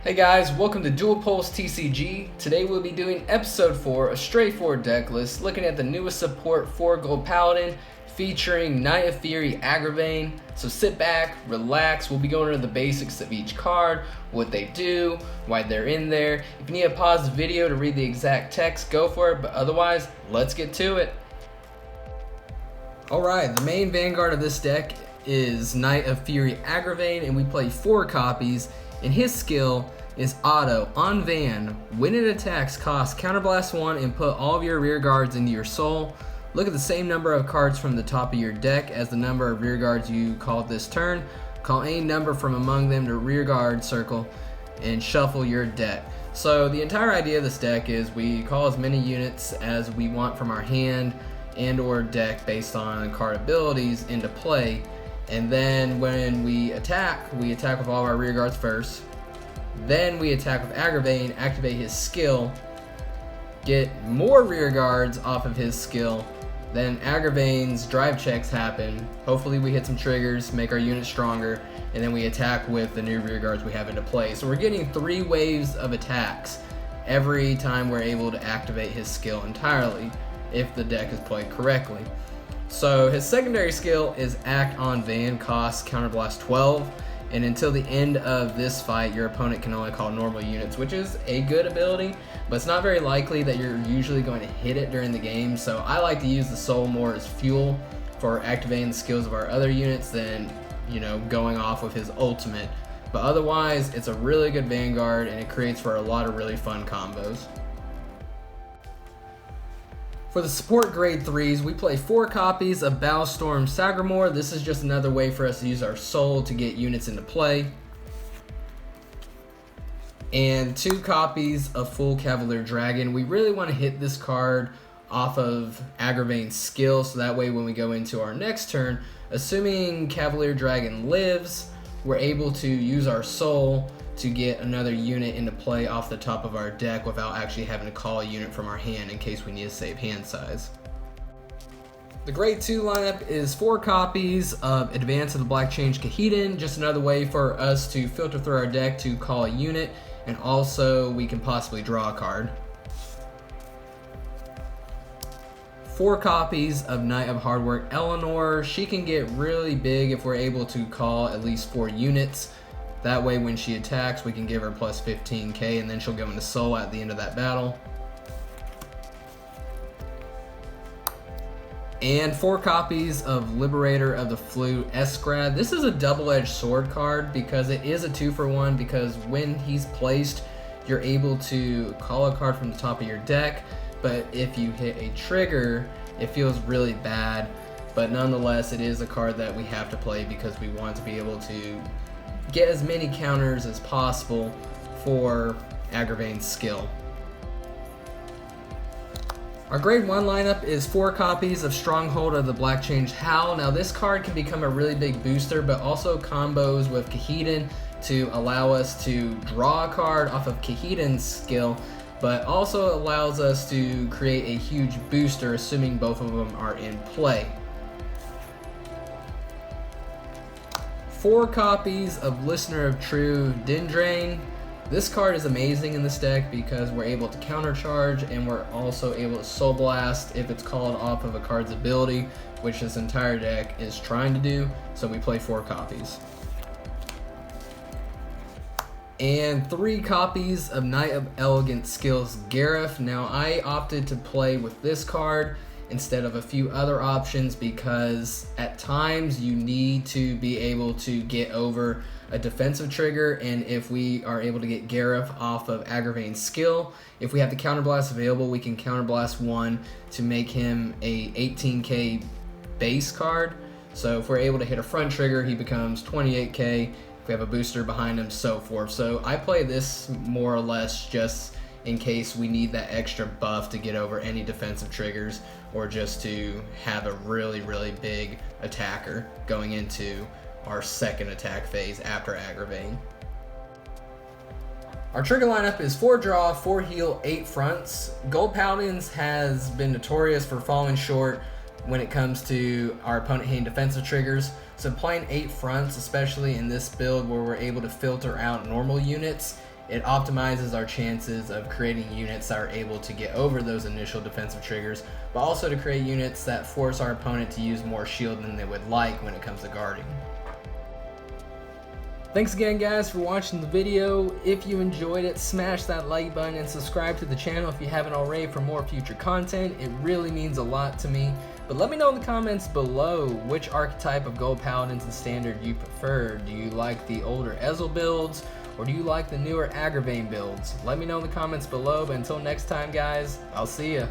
Hey guys, welcome to Dual Pulse TCG. Today we'll be doing episode 4, a straightforward deck list, looking at the newest support for Gold Paladin, featuring Knight of Fury Agravain. So sit back, relax, we'll be going over the basics of each card, what they do, why they're in there. If you need to pause the video to read the exact text, go for it, but otherwise, let's get to it. Alright, the main Vanguard of this deck is Knight of Fury Agravain, and we play 4 copies, and his skill is Auto on Van. When it attacks, cost Counterblast 1 and put all of your rear guards into your soul. Look at the same number of cards from the top of your deck as the number of rear guards you called this turn. Call any number from among them to rear guard circle and shuffle your deck. So the entire idea of this deck is we call as many units as we want from our hand and or deck based on card abilities into play. And then when we attack with all of our rear guards first. Then we attack with Agravain, activate his skill, get more rear guards off of his skill. Then Agravain's drive checks happen. Hopefully we hit some triggers, make our unit stronger, and then we attack with the new rear guards we have into play. So we're getting 3 waves of attacks every time we're able to activate his skill entirely, if the deck is played correctly. So his secondary skill is Act on Van, cost Counterblast 12. And until the end of this fight, your opponent can only call normal units, which is a good ability, but it's not very likely that you're usually going to hit it during the game. So I like to use the soul more as fuel for activating the skills of our other units than, going off with his ultimate. But otherwise, it's a really good Vanguard, and it creates for a lot of really fun combos. For the support grade 3s, we play 4 copies of Battlestorm Sagramore. This is just another way for us to use our soul to get units into play. And 2 copies of Full Cavalier Dragon. We really want to hit this card off of Agravain's skill, so that way when we go into our next turn, assuming Cavalier Dragon lives, we're able to use our soul to get another unit into play off the top of our deck without actually having to call a unit from our hand in case we need to save hand size. The grade 2 lineup is 4 copies of Advance of the Black Change Kahedin, just another way for us to filter through our deck to call a unit, and also we can possibly draw a card. 4 copies of Knight of Hardwork Eleanor. She can get really big if we're able to call at least 4 units. That way when she attacks, we can give her plus 15k, and then she'll go into soul at the end of that battle. And 4 copies of Liberator of the Flute Eskrad. This is a double-edged sword card because it is a 2-for-1, because when he's placed, you're able to call a card from the top of your deck, but if you hit a trigger, it feels really bad. But nonetheless, it is a card that we have to play because we want to be able to get as many counters as possible for Agravain's skill. Our grade 1 lineup is 4 copies of Stronghold of the Black Change Howl. Now this card can become a really big booster, but also combos with Kahedin to allow us to draw a card off of Kahedin's skill, but also allows us to create a huge booster assuming both of them are in play. 4 copies of Listener of True Dindrain. This card is amazing in this deck because we're able to countercharge, and we're also able to Soul Blast if it's called off of a card's ability, which this entire deck is trying to do, so we play 4 copies. And 3 copies of Knight of Elegant Skills Gareth. Now I opted to play with this card instead of a few other options because at times you need to be able to get over a defensive trigger, and if we are able to get Gareth off of Agravain's skill, if we have the Counterblast available, we can Counterblast 1 to make him a 18k base card. So if we're able to hit a front trigger, he becomes 28k. If we have a booster behind him, so forth. So I play this more or less just in case we need that extra buff to get over any defensive triggers, or just to have a really, really big attacker going into our second attack phase after Agravain. Our trigger lineup is 4 draw, 4 heal, 8 fronts. Gold Paladins has been notorious for falling short when it comes to our opponent hitting defensive triggers. So playing 8 fronts, especially in this build where we're able to filter out normal units, it optimizes our chances of creating units that are able to get over those initial defensive triggers, but also to create units that force our opponent to use more shield than they would like when it comes to guarding. Thanks again guys for watching the video. If you enjoyed it, smash that like button and subscribe to the channel if you haven't already for more future content. It really means a lot to me. But let me know in the comments below which archetype of Gold Paladins in Standard you prefer. Do you like the older Ezel builds, or do you like the newer Agravain builds? Let me know in the comments below, but until next time guys, I'll see ya.